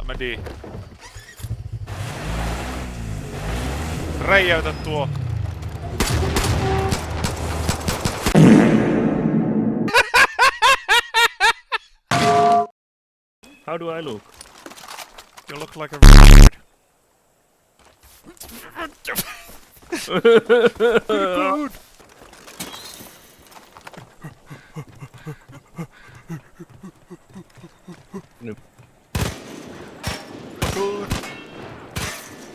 Meni. Räjäytä tuo. How do I look? You look like a retard. Nope.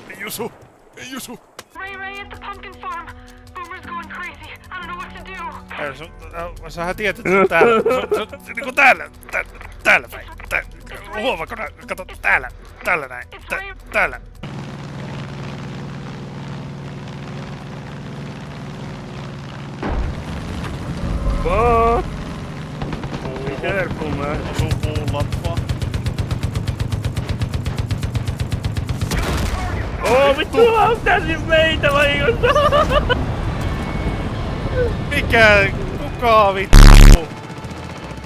Hey Yusu! Hey Yusu! Ray at the pumpkin farm. Boomer's going crazy. I don't know what to do. Sähän tiedät, että se on täällä. Se on niinku täällä. Täällä päin. Huomaako nää? Kato, täällä. Täällä näin. Täällä. Fuck! Be careful, man. Osuu puulatvaa. Oh, vittu laukasin meitä vahingossa! Mikä? Kuka vittu?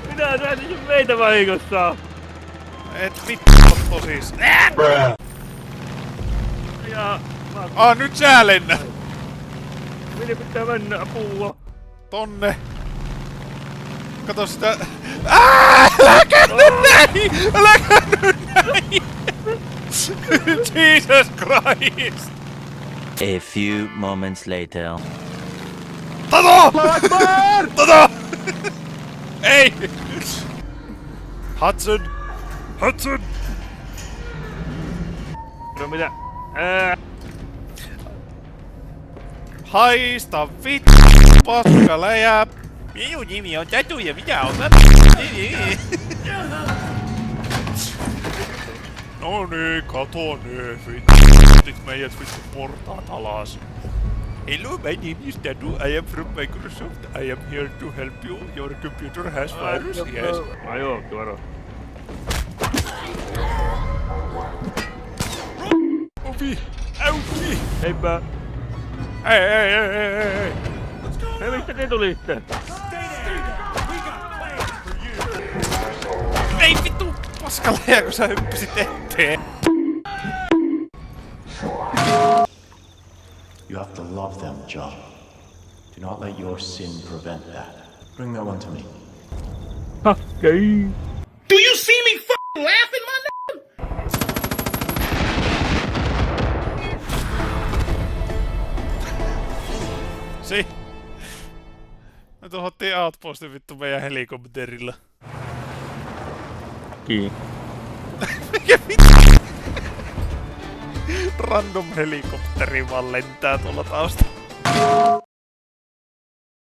Minä säätisin meitä vahingossa! Et vittu oo tosis. Ja... Nyt sä lennät! Minne pitää mennä apua? Tonne. Kato sitä. Äläkä nyt näin! Äläkä nyt näin! Jesus Christ! A few moments later. Tato! Tato! Ei! Hudson! Hudson! No mitä? Haista vittu paskaläjä! Minun nimi on Täty ja minä olen No niin, kato ne vittu. Nyt meidät vittu portaat alas. Hello, my name is Täty. I am from Microsoft. I am here to help you. Your computer has virus, yes. Ajoitte varo. Ovi! Auki! Heipä! Ei! Hei, mistä te tulitte? Ei vittu! Paskaläjä, kun sä hyppäsit eteen! You have to love them, John. Do not let your sin prevent that. Bring that one to me. Okei. Do you see me f***ing laughing, my nigga? Si! Me tuhottiin outpostin vittu meidän helikopterilla. Kiinni. Mikä vittu? Random helikopteri vaan lentää tuolla taustalla.